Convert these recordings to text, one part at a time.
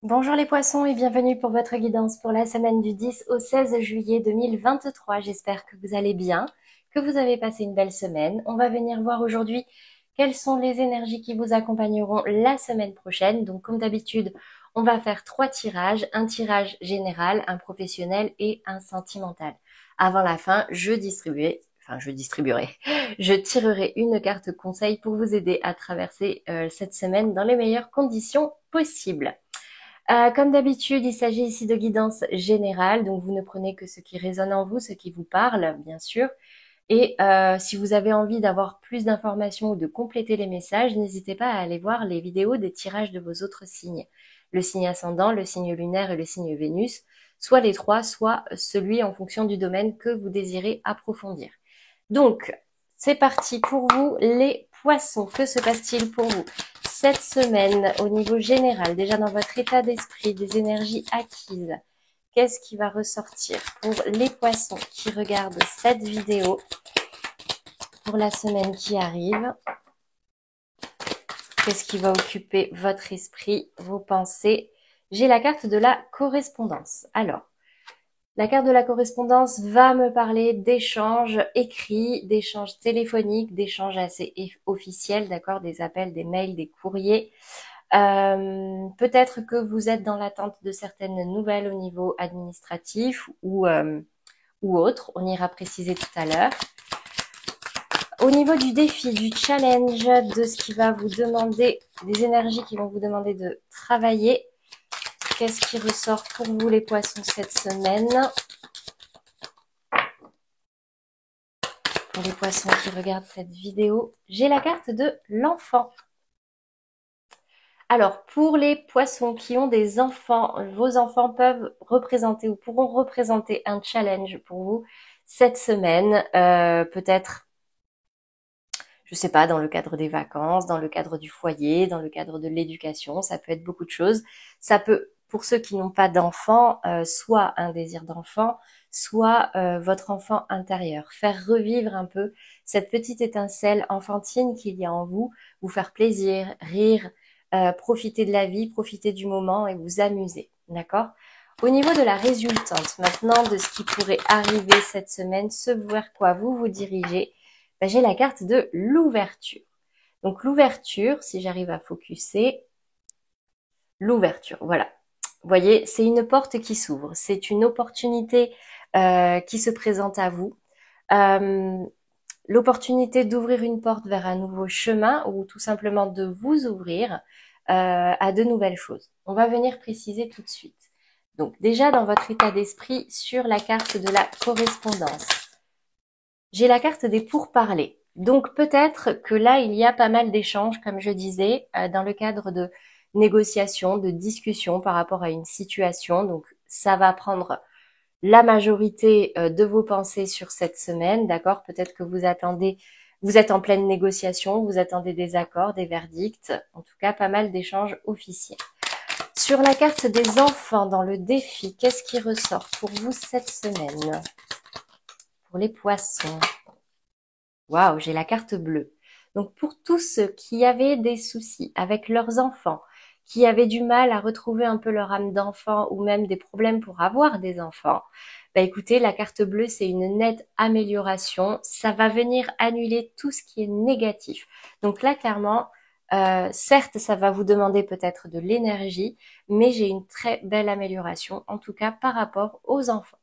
Bonjour les poissons et bienvenue pour votre guidance pour la semaine du 10 au 16 juillet 2023. J'espère que vous allez bien, que vous avez passé une belle semaine. On va venir voir aujourd'hui quelles sont les énergies qui vous accompagneront la semaine prochaine. Donc comme d'habitude, on va faire 3 tirages, un tirage général, un professionnel et un sentimental. Avant la fin, je distribuerai, je tirerai une carte conseil pour vous aider à traverser cette semaine dans les meilleures conditions possibles. Comme d'habitude, il s'agit ici de guidance générale, donc vous ne prenez que ce qui résonne en vous, ce qui vous parle, bien sûr. Et si vous avez envie d'avoir plus d'informations ou de compléter les messages, n'hésitez pas à aller voir les vidéos des tirages de vos autres signes. Le signe ascendant, le signe lunaire et le signe Vénus, soit les trois, soit celui en fonction du domaine que vous désirez approfondir. Donc, c'est parti pour vous, les poissons. Que se passe-t-il pour vous cette semaine au niveau général, déjà dans votre état d'esprit, des énergies acquises? Qu'est-ce qui va ressortir pour les poissons qui regardent cette vidéo pour la semaine qui arrive? Qu'est-ce qui va occuper votre esprit, vos pensées? J'ai la carte de la correspondance. Alors, la carte de la correspondance va me parler d'échanges écrits, d'échanges téléphoniques, d'échanges assez officiels, d'accord, des appels, des mails, des courriers. Peut-être que vous êtes dans l'attente de certaines nouvelles au niveau administratif ou autre. On ira préciser tout à l'heure. Au niveau du défi, du challenge, de ce qui va vous demander, des énergies qui vont vous demander de travailler, qu'est-ce qui ressort pour vous les poissons cette semaine? Pour les poissons qui regardent cette vidéo, j'ai la carte de l'enfant. Alors, pour les poissons qui ont des enfants, vos enfants peuvent représenter ou pourront représenter un challenge pour vous cette semaine, peut-être, je sais pas, dans le cadre des vacances, dans le cadre du foyer, dans le cadre de l'éducation, ça peut être beaucoup de choses. Ça peut, pour ceux qui n'ont pas d'enfants, soit un désir d'enfant, soit votre enfant intérieur. Faire revivre un peu cette petite étincelle enfantine qu'il y a en vous, vous faire plaisir, rire, profiter de la vie, profiter du moment et vous amuser. D'accord? Au niveau de la résultante, maintenant, de ce qui pourrait arriver cette semaine, ce vers quoi vous vous dirigez, ben, j'ai la carte de l'ouverture. Donc l'ouverture, si j'arrive à focuser, l'ouverture, voilà. Vous voyez, c'est une porte qui s'ouvre, c'est une opportunité qui se présente à vous. L'opportunité d'ouvrir une porte vers un nouveau chemin ou tout simplement de vous ouvrir à de nouvelles choses. On va venir préciser tout de suite. Donc déjà dans votre état d'esprit sur la carte de la correspondance, j'ai la carte des pourparlers. Donc peut-être que là, il y a pas mal d'échanges, comme je disais, dans le cadre de négociations, de discussions par rapport à une situation. Donc ça va prendre la majorité de vos pensées sur cette semaine, d'accord? Peut-être que vous êtes en pleine négociation, vous attendez des accords, des verdicts, en tout cas pas mal d'échanges officiels. Sur la carte des enfants dans le défi, qu'est-ce qui ressort pour vous cette semaine? Pour les poissons. Waouh, j'ai la carte bleue. Donc pour tous ceux qui avaient des soucis avec leurs enfants, qui avaient du mal à retrouver un peu leur âme d'enfant ou même des problèmes pour avoir des enfants, bah écoutez, la carte bleue, c'est une nette amélioration. Ça va venir annuler tout ce qui est négatif. Donc là, clairement, certes, ça va vous demander peut-être de l'énergie, mais j'ai une très belle amélioration, en tout cas par rapport aux enfants.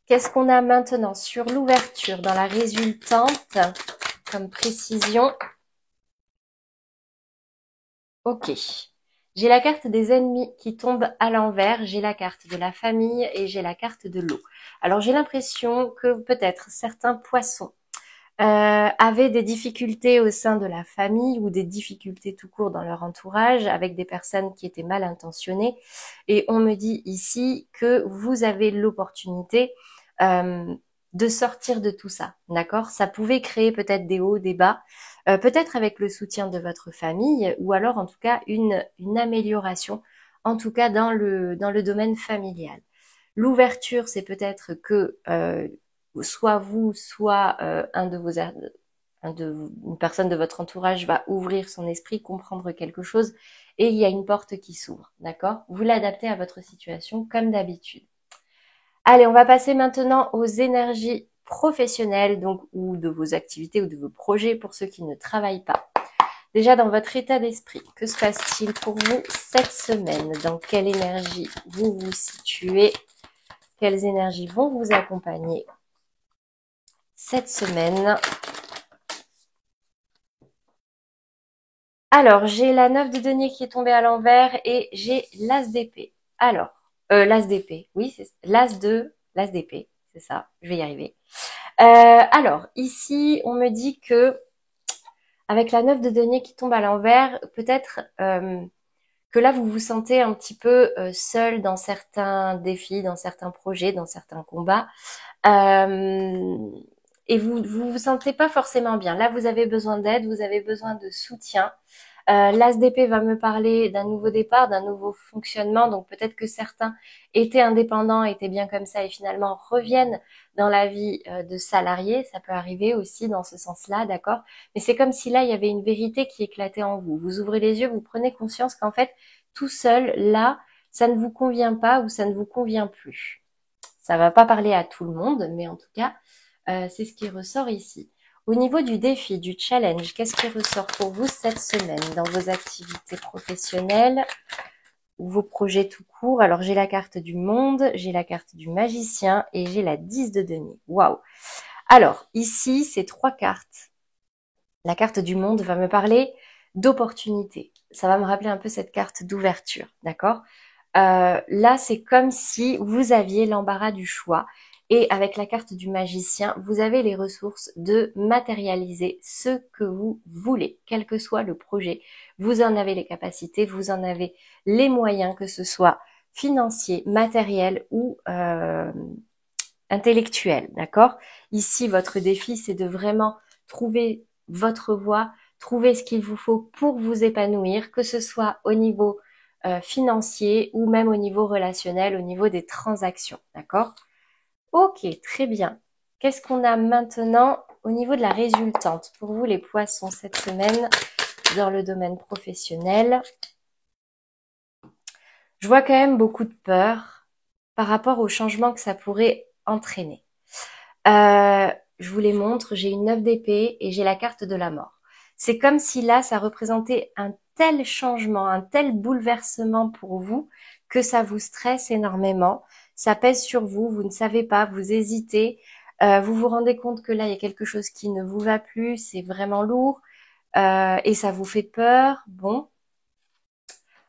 Qu'est-ce qu'on a maintenant sur l'ouverture dans la résultante comme précision? Ok. J'ai la carte des ennemis qui tombe à l'envers, j'ai la carte de la famille et j'ai la carte de l'eau. Alors j'ai l'impression que peut-être certains poissons avaient des difficultés au sein de la famille ou des difficultés tout court dans leur entourage avec des personnes qui étaient mal intentionnées. Et on me dit ici que vous avez l'opportunité euh, de sortir de tout ça, d'accord? Ça pouvait créer peut-être des hauts, des bas, peut-être avec le soutien de votre famille ou alors en tout cas une amélioration, en tout cas dans le domaine familial. L'ouverture, c'est peut-être que soit vous, soit une personne de votre entourage va ouvrir son esprit, comprendre quelque chose et il y a une porte qui s'ouvre, d'accord? Vous l'adaptez à votre situation comme d'habitude. Allez, on va passer maintenant aux énergies professionnelles, donc ou de vos activités ou de vos projets pour ceux qui ne travaillent pas. Déjà, dans votre état d'esprit, que se passe-t-il pour vous cette semaine? Dans quelle énergie vous vous situez? Quelles énergies vont vous accompagner cette semaine? Alors, j'ai la 9 de denier qui est tombée à l'envers et j'ai l'as d'épée. Alors, l'as d'épée, oui, c'est l'as d'épée, c'est ça, je vais y arriver. Alors, ici, on me dit que avec la 9 de denier qui tombe à l'envers, peut-être que là, vous vous sentez un petit peu seul dans certains défis, dans certains projets, dans certains combats. Et vous sentez pas forcément bien. Là, vous avez besoin d'aide, vous avez besoin de soutien. L'as d'épée va me parler d'un nouveau départ, d'un nouveau fonctionnement. Donc peut-être que certains étaient indépendants, étaient bien comme ça et finalement reviennent dans la vie de salarié. Ça peut arriver aussi dans ce sens-là, d'accord? Mais c'est comme si là, il y avait une vérité qui éclatait en vous. Vous ouvrez les yeux, vous prenez conscience qu'en fait, tout seul, là, ça ne vous convient pas ou ça ne vous convient plus. Ça va pas parler à tout le monde, mais en tout cas, c'est ce qui ressort ici. Au niveau du défi, du challenge, qu'est-ce qui ressort pour vous cette semaine dans vos activités professionnelles ou vos projets tout court? Alors, j'ai la carte du monde, j'ai la carte du magicien et j'ai la 10 de denier. Waouh! Alors, ici, c'est 3 cartes. La carte du monde va me parler d'opportunité. Ça va me rappeler un peu cette carte d'ouverture, d'accord? Là, c'est comme si vous aviez l'embarras du choix. Et avec la carte du magicien, vous avez les ressources de matérialiser ce que vous voulez, quel que soit le projet. Vous en avez les capacités, vous en avez les moyens, que ce soit financier, matériel ou intellectuel, d'accord? Ici, votre défi, c'est de vraiment trouver votre voie, trouver ce qu'il vous faut pour vous épanouir, que ce soit au niveau financier ou même au niveau relationnel, au niveau des transactions, d'accord? Ok, très bien. Qu'est-ce qu'on a maintenant au niveau de la résultante pour vous les poissons cette semaine dans le domaine professionnel? Je vois quand même beaucoup de peur par rapport au changement que ça pourrait entraîner. Je vous les montre, j'ai une 9 d'épée et j'ai la carte de la mort. C'est comme si là, ça représentait un tel changement, un tel bouleversement pour vous que ça vous stresse énormément. Ça pèse sur vous, vous ne savez pas, vous hésitez, vous vous rendez compte que là, il y a quelque chose qui ne vous va plus, c'est vraiment lourd et ça vous fait peur. Bon,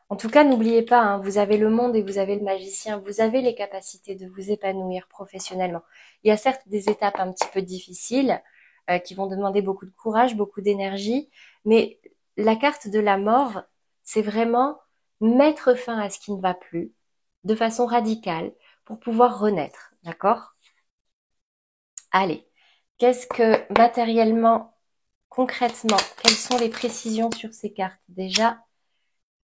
en tout cas, n'oubliez pas, hein, vous avez le monde et vous avez le magicien, vous avez les capacités de vous épanouir professionnellement. Il y a certes des étapes un petit peu difficiles qui vont demander beaucoup de courage, beaucoup d'énergie, mais la carte de la mort, c'est vraiment mettre fin à ce qui ne va plus de façon radicale pour pouvoir renaître, d'accord? Allez, qu'est-ce que matériellement, concrètement, quelles sont les précisions sur ces cartes déjà?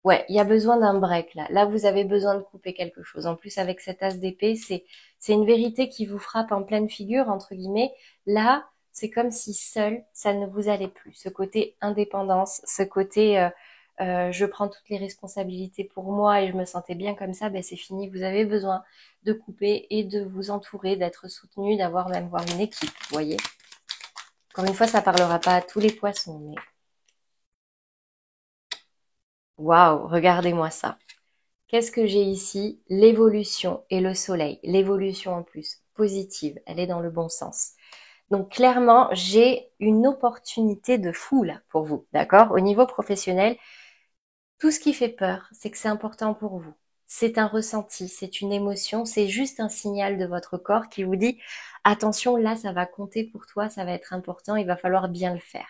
Ouais, il y a besoin d'un break là. Là, vous avez besoin de couper quelque chose. En plus, avec cet as d'épée, c'est une vérité qui vous frappe en pleine figure, entre guillemets. Là, c'est comme si seul, ça ne vous allait plus. Ce côté indépendance, ce côté je prends toutes les responsabilités pour moi et je me sentais bien comme ça, ben c'est fini. Vous avez besoin de couper et de vous entourer, d'être soutenu, d'avoir même voir une équipe, vous voyez. Encore une fois, ça parlera pas à tous les poissons, mais waouh, regardez-moi ça. Qu'est-ce que j'ai ici? L'évolution et le soleil. L'évolution en plus, positive, elle est dans le bon sens. Donc clairement, j'ai une opportunité de fou là pour vous, d'accord? Au niveau professionnel, tout ce qui fait peur, c'est que c'est important pour vous. C'est un ressenti, c'est une émotion, c'est juste un signal de votre corps qui vous dit attention, là ça va compter pour toi, ça va être important, il va falloir bien le faire.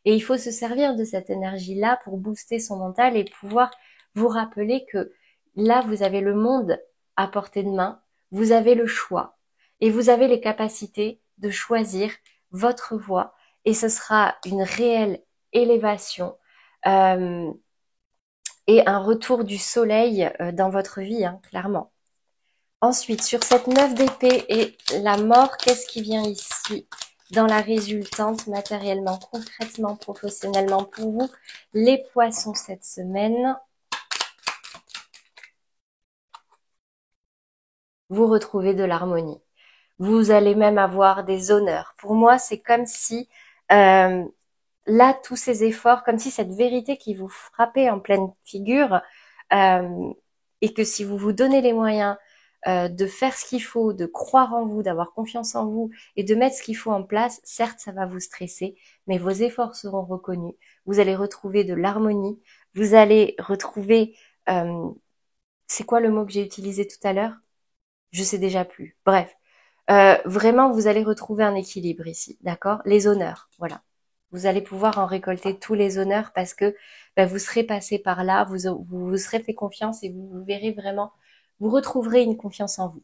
Et il faut se servir de cette énergie-là pour booster son mental et pouvoir vous rappeler que là, vous avez le monde à portée de main, vous avez le choix et vous avez les capacités de choisir votre voie et ce sera une réelle élévation et un retour du soleil dans votre vie, hein, clairement. Ensuite, sur cette 9 d'épée et la mort, qu'est-ce qui vient ici dans la résultante, matériellement, concrètement, professionnellement pour vous, les poissons cette semaine? vous retrouvez de l'harmonie. Vous allez même avoir des honneurs. Pour moi, c'est comme si là, tous ces efforts, comme si cette vérité qui vous frappait en pleine figure, et que si vous vous donnez les moyens de faire ce qu'il faut, de croire en vous, d'avoir confiance en vous et de mettre ce qu'il faut en place, certes, ça va vous stresser, mais vos efforts seront reconnus. Vous allez retrouver de l'harmonie. Vous allez retrouver, c'est quoi le mot que j'ai utilisé tout à l'heure? Je sais déjà plus. Bref, vraiment, vous allez retrouver un équilibre ici, d'accord? Les honneurs, voilà. Vous allez pouvoir en récolter tous les honneurs parce que vous serez passé par là, vous serez fait confiance et vous verrez vraiment, vous retrouverez une confiance en vous.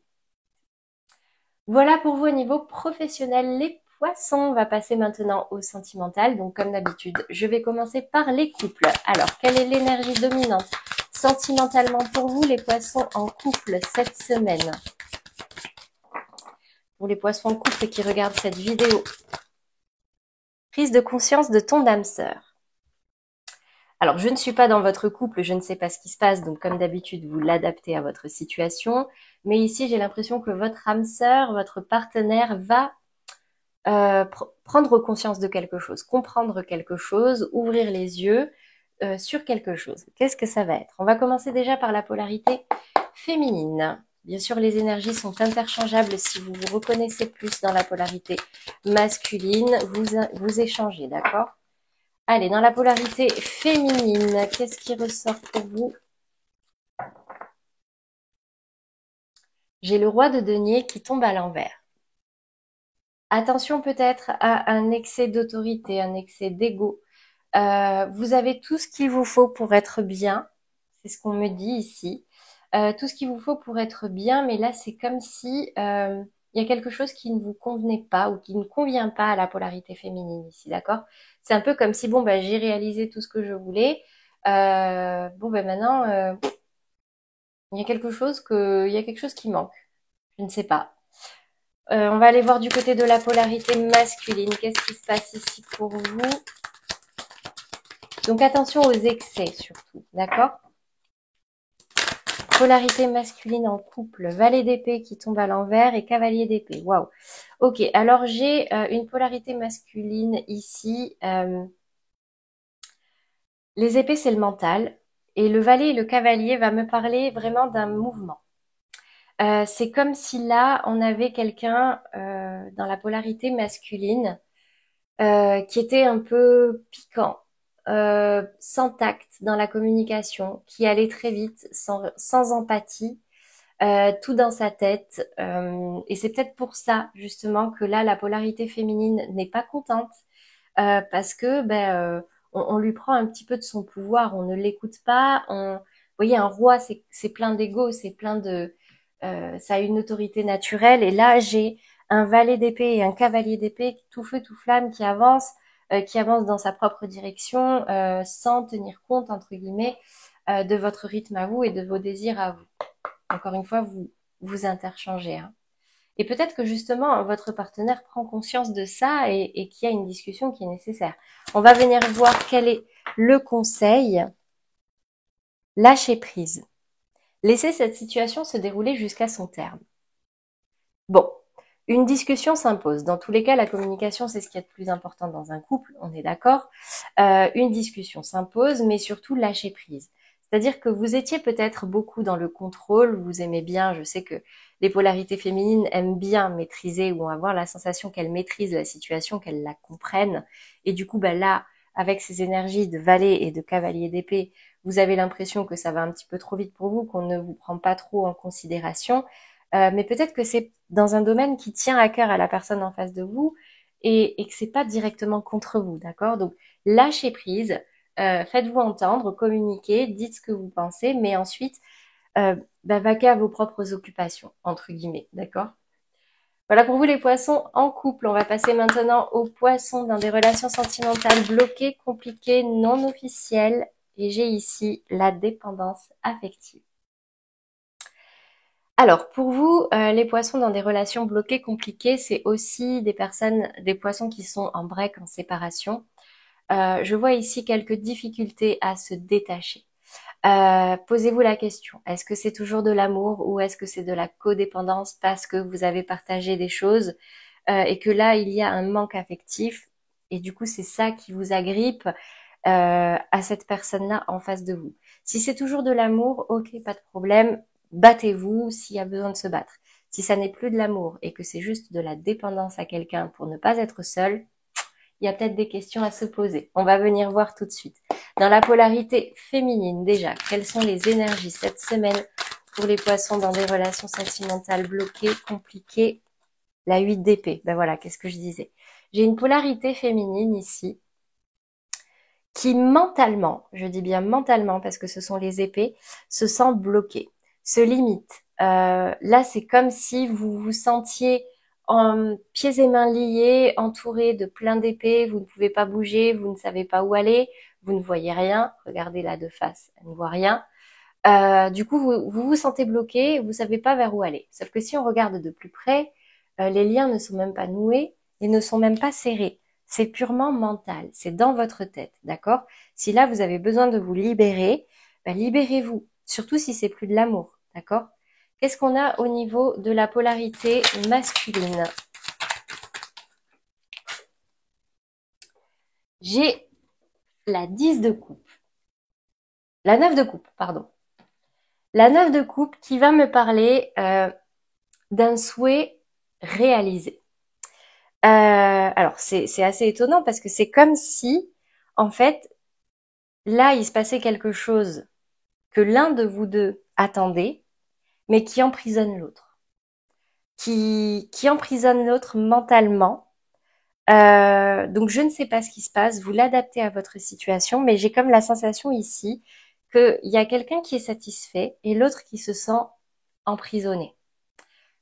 Voilà pour vous au niveau professionnel, les poissons. On va passer maintenant au sentimental. Donc comme d'habitude, je vais commencer par les couples. Alors, quelle est l'énergie dominante sentimentalement pour vous, les poissons en couple cette semaine? Pour les poissons en couple qui regardent cette vidéo. Prise de conscience de ton âme sœur. Alors, je ne suis pas dans votre couple, je ne sais pas ce qui se passe, donc comme d'habitude, vous l'adaptez à votre situation. Mais ici, j'ai l'impression que votre âme sœur, votre partenaire va prendre conscience de quelque chose, comprendre quelque chose, ouvrir les yeux sur quelque chose. Qu'est-ce que ça va être? On va commencer déjà par la polarité féminine. Bien sûr, les énergies sont interchangeables. Si vous vous reconnaissez plus dans la polarité masculine, vous échangez, d'accord? Allez, dans la polarité féminine, qu'est-ce qui ressort pour vous? J'ai le roi de denier qui tombe à l'envers. Attention peut-être à un excès d'autorité, un excès d'ego. Vous avez tout ce qu'il vous faut pour être bien. C'est ce qu'on me dit ici. Tout ce qu'il vous faut pour être bien, mais là, c'est comme si il y a quelque chose qui ne vous convenait pas ou qui ne convient pas à la polarité féminine ici, d'accord? C'est un peu comme si, bon, j'ai réalisé tout ce que je voulais. Maintenant, il y a quelque chose qui manque. Je ne sais pas. On va aller voir du côté de la polarité masculine. Qu'est-ce qui se passe ici pour vous? Donc attention aux excès surtout, d'accord? Polarité masculine en couple, valet d'épée qui tombe à l'envers et cavalier d'épée. Waouh. Ok, alors j'ai une polarité masculine ici. Les épées, c'est le mental. Et le valet et le cavalier va me parler vraiment d'un mouvement. C'est comme si là, on avait quelqu'un dans la polarité masculine qui était un peu piquant, sans tact dans la communication, qui allait très vite, sans empathie, tout dans sa tête. Et c'est peut-être pour ça, justement, que là, la polarité féminine n'est pas contente, parce que on lui prend un petit peu de son pouvoir, on ne l'écoute pas. Vous voyez, un roi, c'est plein d'ego, c'est plein de... ça a une autorité naturelle. Et là, j'ai un valet d'épée et un cavalier d'épée, tout feu, tout flamme, qui avance dans sa propre direction, sans tenir compte, entre guillemets, de votre rythme à vous et de vos désirs à vous. Encore une fois, vous interchangez. Hein. Et peut-être que justement, votre partenaire prend conscience de ça et qu'il y a une discussion qui est nécessaire. On va venir voir quel est le conseil. Lâcher prise. Laissez cette situation se dérouler jusqu'à son terme. Bon, une discussion s'impose. Dans tous les cas, la communication, c'est ce qui est le plus important dans un couple, on est d'accord. Une discussion s'impose, mais surtout lâcher prise. C'est-à-dire que vous étiez peut-être beaucoup dans le contrôle, vous aimez bien, je sais que les polarités féminines aiment bien maîtriser ou avoir la sensation qu'elles maîtrisent la situation, qu'elles la comprennent. Et du coup, là, avec ces énergies de valet et de cavalier d'épée, vous avez l'impression que ça va un petit peu trop vite pour vous, qu'on ne vous prend pas trop en considération. Mais peut-être que c'est dans un domaine qui tient à cœur à la personne en face de vous et que c'est pas directement contre vous, d'accord? Donc, lâchez prise, faites-vous entendre, communiquez, dites ce que vous pensez, mais ensuite, vaquez à vos propres occupations, entre guillemets, d'accord? Voilà pour vous les poissons en couple. On va passer maintenant aux poissons dans des relations sentimentales bloquées, compliquées, non officielles. Et j'ai ici la dépendance affective. Alors, pour vous, les poissons dans des relations bloquées, compliquées, c'est aussi des poissons qui sont en break, en séparation. Je vois ici quelques difficultés à se détacher. Posez-vous la question, est-ce que c'est toujours de l'amour ou est-ce que c'est de la codépendance parce que vous avez partagé des choses et que là, il y a un manque affectif et du coup, c'est ça qui vous agrippe à cette personne-là en face de vous. Si c'est toujours de l'amour, ok, pas de problème, battez-vous s'il y a besoin de se battre. Si ça n'est plus de l'amour et que c'est juste de la dépendance à quelqu'un pour ne pas être seul, il y a peut-être des questions à se poser. On va venir voir tout de suite. Dans la polarité féminine, déjà, quelles sont les énergies cette semaine pour les poissons dans des relations sentimentales bloquées, compliquées? La 8 d'épée. Ben voilà, qu'est-ce que je disais? J'ai une polarité féminine ici qui mentalement, je dis bien mentalement parce que ce sont les épées, se sent bloquée, se limite. Là, c'est comme si vous vous sentiez en pieds et mains liés, entouré de plein d'épées, vous ne pouvez pas bouger, vous ne savez pas où aller, vous ne voyez rien. Regardez là de face, elle ne voit rien. Du coup, vous vous sentez bloqué, vous savez pas vers où aller. Sauf que si on regarde de plus près, les liens ne sont même pas noués et ne sont même pas serrés. C'est purement mental, c'est dans votre tête, d'accord? Si là vous avez besoin de vous libérer, ben libérez-vous, surtout si c'est plus de l'amour, d'accord? Qu'est-ce qu'on a au niveau de la polarité masculine? J'ai la 10 de coupe, la 9 de coupe, pardon. La 9 de coupe qui va me parler d'un souhait réalisé. Alors c'est assez étonnant parce que c'est comme si, en fait, là il se passait quelque chose que l'un de vous deux attendait, mais qui emprisonne l'autre, qui emprisonne l'autre mentalement. Donc je ne sais pas ce qui se passe, vous l'adaptez à votre situation, mais j'ai comme la sensation ici qu'il y a quelqu'un qui est satisfait et l'autre qui se sent emprisonné.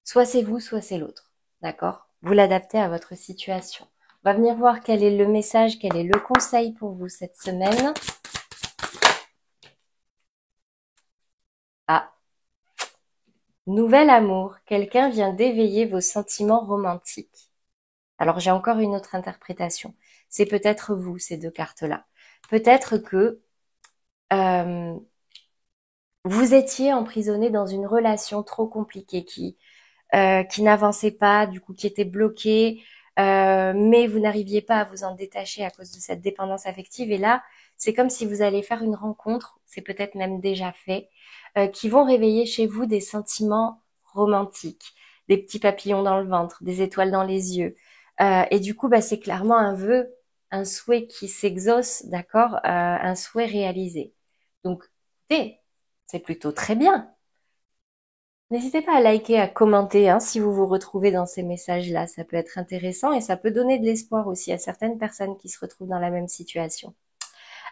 Soit c'est vous, soit c'est l'autre. D'accord? Vous l'adaptez à votre situation. On va venir voir quel est le message, quel est le conseil pour vous cette semaine. Ah, nouvel amour. Quelqu'un vient d'éveiller vos sentiments romantiques. Alors j'ai encore une autre interprétation. C'est peut-être vous, ces deux cartes-là. Peut-être que vous étiez emprisonné dans une relation trop compliquée qui n'avançait pas, du coup qui était bloquée, mais vous n'arriviez pas à vous en détacher à cause de cette dépendance affective. Et là, c'est comme si vous allez faire une rencontre, c'est peut-être même déjà fait, qui vont réveiller chez vous des sentiments romantiques, des petits papillons dans le ventre, des étoiles dans les yeux. Et du coup, bah, c'est clairement un vœu, un souhait qui s'exauce, d'accord, un souhait réalisé. Donc, c'est plutôt très bien. N'hésitez pas à liker, à commenter hein, si vous vous retrouvez dans ces messages-là. Ça peut être intéressant et ça peut donner de l'espoir aussi à certaines personnes qui se retrouvent dans la même situation.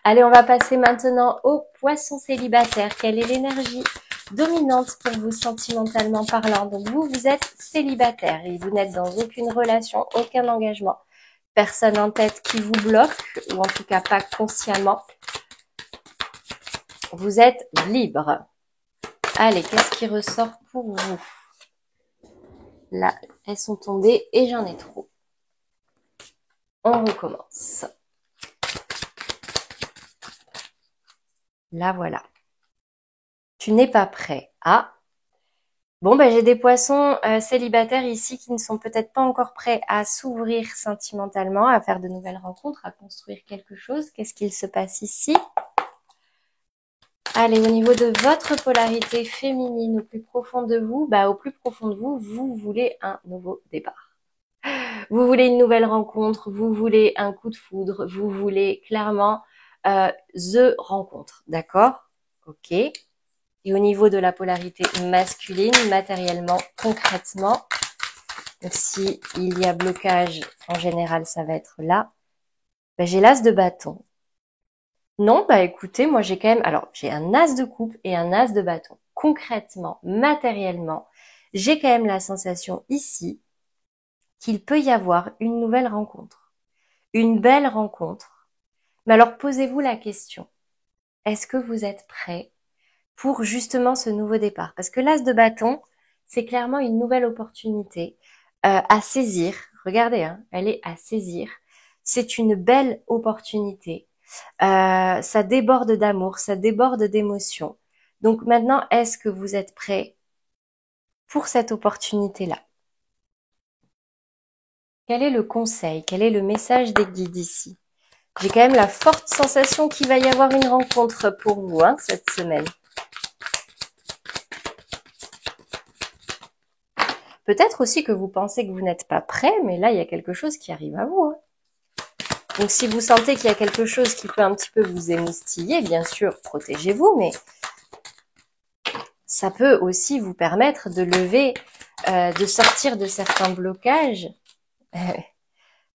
Allez, on va passer maintenant aux poissons célibataires. Quelle est l'énergie dominante pour vous sentimentalement parlant? Donc vous êtes célibataire et vous n'êtes dans aucune relation, aucun engagement. Personne en tête qui vous bloque, ou en tout cas pas consciemment. Vous êtes libre. Allez, qu'est-ce qui ressort pour vous? Là, elles sont tombées et j'en ai trop. On recommence. Là, voilà. Tu n'es pas prêt. Ah. Bon, ben j'ai des poissons célibataires ici qui ne sont peut-être pas encore prêts à s'ouvrir sentimentalement, à faire de nouvelles rencontres, à construire quelque chose. Qu'est-ce qu'il se passe ici? Allez, au niveau de votre polarité féminine, au plus profond de vous, bah, au plus profond de vous, vous voulez un nouveau départ. Vous voulez une nouvelle rencontre, vous voulez un coup de foudre, vous voulez clairement the rencontre, d'accord? Ok. Et au niveau de la polarité masculine, matériellement, concrètement, donc si il y a blocage, en général, ça va être là. Ben, j'ai l'as de bâton. Non, bah écoutez, moi j'ai quand même, alors j'ai un as de coupe et un as de bâton. Concrètement, matériellement, j'ai quand même la sensation ici qu'il peut y avoir une nouvelle rencontre, une belle rencontre. Mais alors posez-vous la question, est-ce que vous êtes prêt pour justement ce nouveau départ? Parce que l'as de bâton, c'est clairement une nouvelle opportunité à saisir. Regardez, hein, elle est à saisir. C'est une belle opportunité. Ça déborde d'amour, ça déborde d'émotions. Donc maintenant, est-ce que vous êtes prêts pour cette opportunité-là? Quel est le conseil? Quel est le message des guides ici? J'ai quand même la forte sensation qu'il va y avoir une rencontre pour vous cette semaine. Peut-être aussi que vous pensez que vous n'êtes pas prêt, mais là, il y a quelque chose qui arrive à vous. Donc, si vous sentez qu'il y a quelque chose qui peut un petit peu vous émoustiller, bien sûr, protégez-vous, mais ça peut aussi vous permettre de lever, de sortir de certains blocages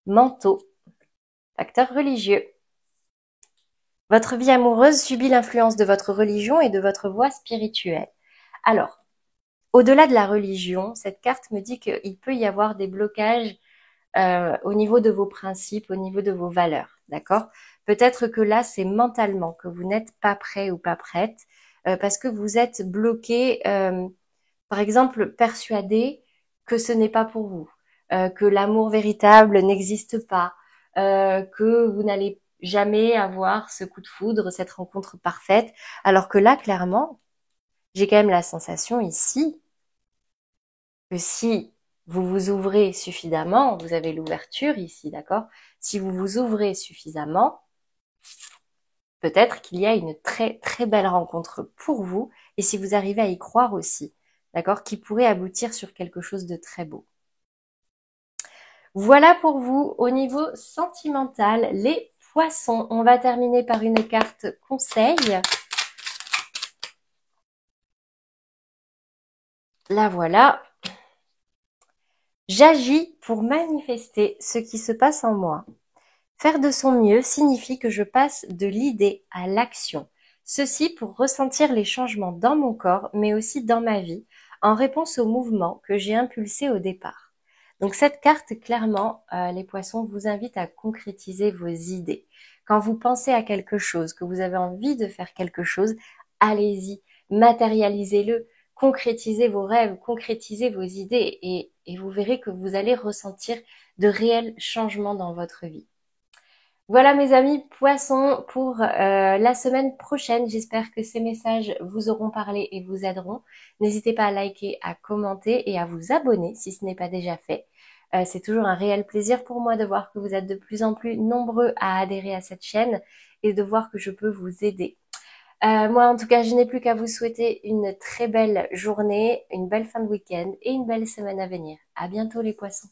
mentaux, facteurs religieux. Votre vie amoureuse subit l'influence de votre religion et de votre voie spirituelle. Alors, au-delà de la religion, cette carte me dit qu'il peut y avoir des blocages au niveau de vos principes, au niveau de vos valeurs, d'accord? Peut-être que là, c'est mentalement que vous n'êtes pas prêt ou pas prête parce que vous êtes bloqué, par exemple, persuadé que ce n'est pas pour vous, que l'amour véritable n'existe pas, que vous n'allez jamais avoir ce coup de foudre, cette rencontre parfaite, alors que là, clairement, j'ai quand même la sensation ici que si vous vous ouvrez suffisamment, vous avez l'ouverture ici, d'accord? Si vous vous ouvrez suffisamment, peut-être qu'il y a une très très belle rencontre pour vous, et si vous arrivez à y croire aussi, d'accord, qui pourrait aboutir sur quelque chose de très beau. Voilà pour vous au niveau sentimental, les poissons. On va terminer par une carte conseil. La voilà. J'agis pour manifester ce qui se passe en moi. Faire de son mieux signifie que je passe de l'idée à l'action. Ceci pour ressentir les changements dans mon corps, mais aussi dans ma vie, en réponse au mouvement que j'ai impulsé au départ. Donc cette carte, clairement, les poissons vous invite à concrétiser vos idées. Quand vous pensez à quelque chose, que vous avez envie de faire quelque chose, allez-y, matérialisez-le, concrétisez vos rêves, concrétisez vos idées et vous verrez que vous allez ressentir de réels changements dans votre vie. Voilà mes amis poissons pour la semaine prochaine. J'espère que ces messages vous auront parlé et vous aideront. N'hésitez pas à liker, à commenter et à vous abonner si ce n'est pas déjà fait. C'est toujours un réel plaisir pour moi de voir que vous êtes de plus en plus nombreux à adhérer à cette chaîne et de voir que je peux vous aider. Moi en tout cas, je n'ai plus qu'à vous souhaiter une très belle journée, une belle fin de week-end et une belle semaine à venir. À bientôt les poissons.